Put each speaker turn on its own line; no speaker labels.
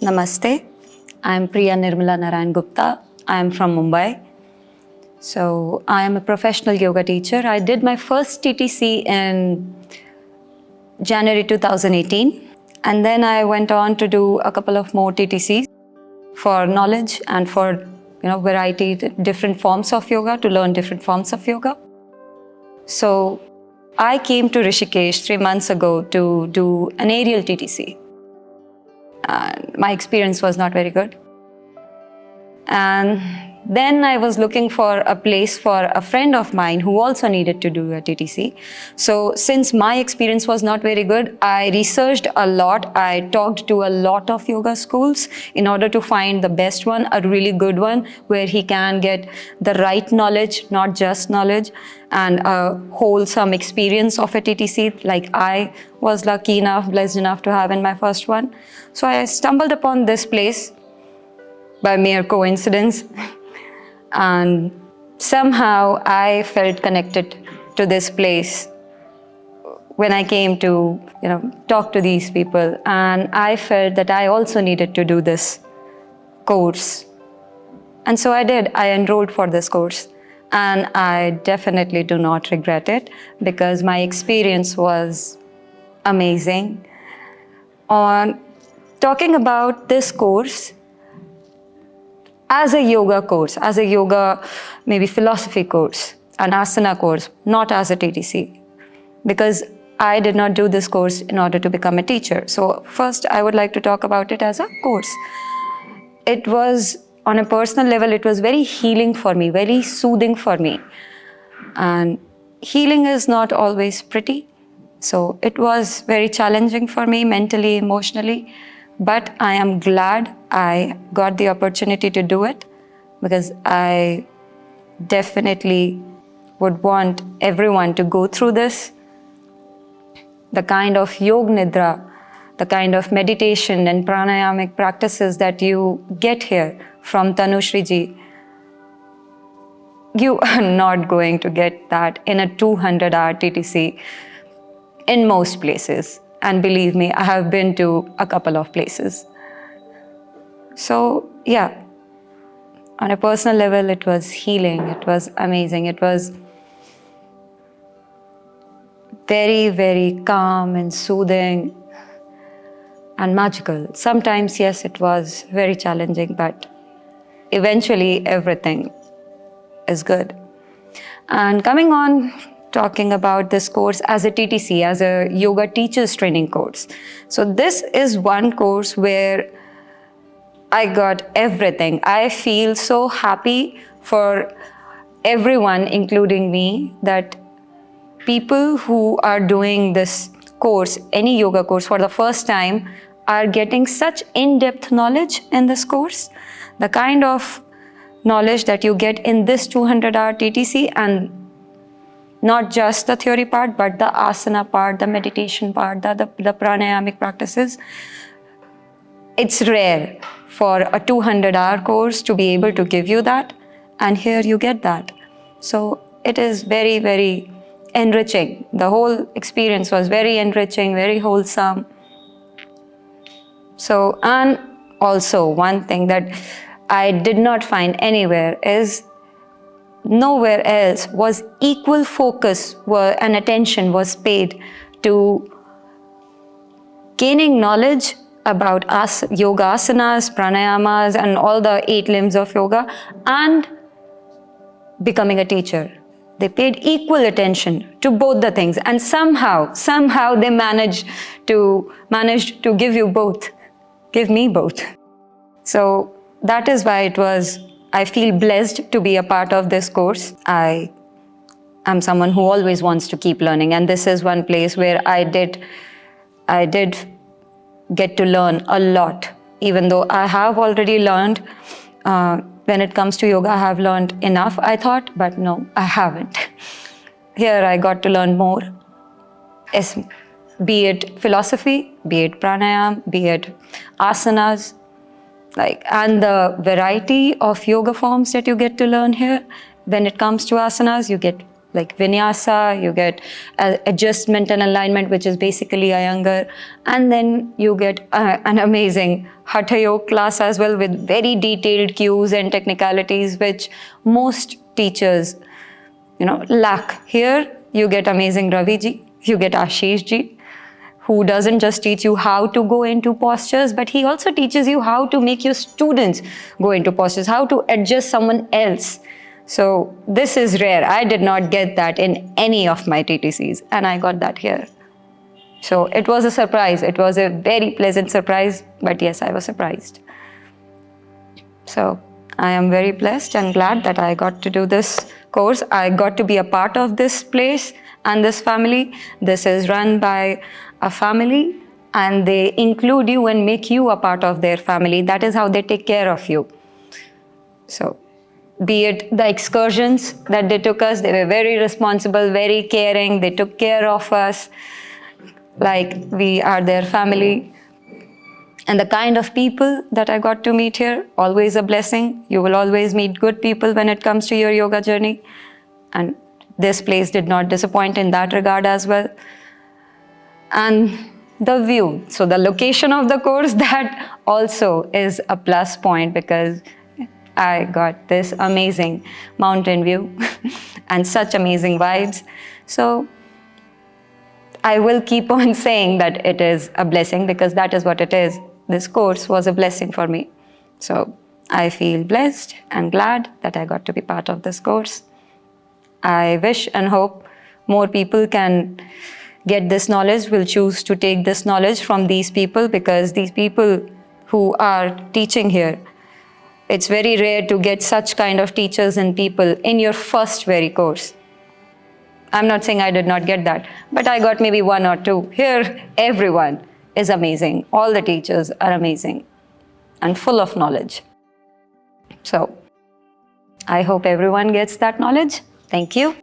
Namaste. I'm Priya Nirmala Narayan Gupta. I'm from Mumbai. So I am a professional yoga teacher. I did my first TTC in January 2018. And then I went on to do a couple of more TTCs for knowledge and for variety, different forms of yoga, to learn different forms of yoga. So I came to Rishikesh 3 months ago to do an aerial TTC. And my experience was not very good. And then I was looking for a place for a friend of mine who also needed to do a TTC. So since my experience was not very good, I researched a lot. I talked to a lot of yoga schools in order to find the best one, a really good one, where he can get the right knowledge, not just knowledge, and a wholesome experience of a TTC like I was lucky enough, blessed enough to have in my first one. So I stumbled upon this place by mere coincidence. And somehow I felt connected to this place when I came to talk to these people, and I felt that I also needed to do this course. And so I did. I enrolled for this course, and I definitely do not regret it because my experience was amazing. On talking about this course, as a yoga course, as a yoga maybe philosophy course, an asana course, not as a TTC, because I did not do this course in order to become a teacher. So first I would like to talk about it as a course. It was, on a personal level, it was very healing for me, very soothing for me. And healing is not always pretty. So it was very challenging for me mentally, emotionally. But I am glad I got the opportunity to do it, because I definitely would want everyone to go through this. The kind of yoga nidra, the kind of meditation and pranayamic practices that you get here from Tanushree ji, you are not going to get that in a 200-hour TTC in most places. And believe me, I have been to a couple of places. So yeah, on a personal level, it was healing. It was amazing. It was very, very calm and soothing and magical. Sometimes, yes, it was very challenging, but eventually everything is good. And coming on, talking about this course as a TTC, as a yoga teachers training course. So this is one course where I got everything. I feel so happy for everyone, including me, that people who are doing this course, any yoga course for the first time, are getting such in-depth knowledge in this course. The kind of knowledge that you get in this 200-hour TTC, and not just the theory part, but the asana part, the meditation part, the pranayamic practices. It's rare for a 200-hour course to be able to give you that, and here you get that. So it is very, very enriching. The whole experience was very enriching, very wholesome. So, and also one thing that I did not find anywhere is nowhere else was equal focus and attention was paid to gaining knowledge about yoga asanas, pranayamas, and all the 8 limbs of yoga, and becoming a teacher. They paid equal attention to both the things, and somehow they managed to give you both, give me both. So that is why I feel blessed to be a part of this course. I am someone who always wants to keep learning, and this is one place where I did get to learn a lot. Even though I have already learned, when it comes to yoga, I have learned enough, I thought, but no, I haven't. Here I got to learn more, be it philosophy, be it pranayam, be it asanas, and the variety of yoga forms that you get to learn here. When it comes to asanas, you get like Vinyasa, you get adjustment and alignment, which is basically Iyengar, and then you get an amazing Hatha Yoga class as well with very detailed cues and technicalities which most teachers, lack. Here you get amazing Ravi ji, you get Ashish ji, who doesn't just teach you how to go into postures, but he also teaches you how to make your students go into postures, how to adjust someone else. So this is rare. I did not get that in any of my TTCs, and I got that here. So it was a surprise. It was a very pleasant surprise, but yes, I was surprised. So I am very blessed and glad that I got to do this course. I got to be a part of this place and this family. This is run by a family, and they include you and make you a part of their family. That is how they take care of you. So be it the excursions that they took us, they were very responsible, very caring. They took care of us like we are their family. And the kind of people that I got to meet here, always a blessing. You will always meet good people when it comes to your yoga journey. And this place did not disappoint in that regard as well. And the view, so the location of the course, that also is a plus point because I got this amazing mountain view and such amazing vibes. So I will keep on saying that it is a blessing because that is what it is. This course was a blessing for me. So I feel blessed and glad that I got to be part of this course. I wish and hope more people can get this knowledge, will choose to take this knowledge from these people, because these people who are teaching here, it's very rare to get such kind of teachers and people in your first very course. I'm not saying I did not get that, but I got maybe one or two. Here, everyone is amazing. All the teachers are amazing and full of knowledge. So I hope everyone gets that knowledge. Thank you.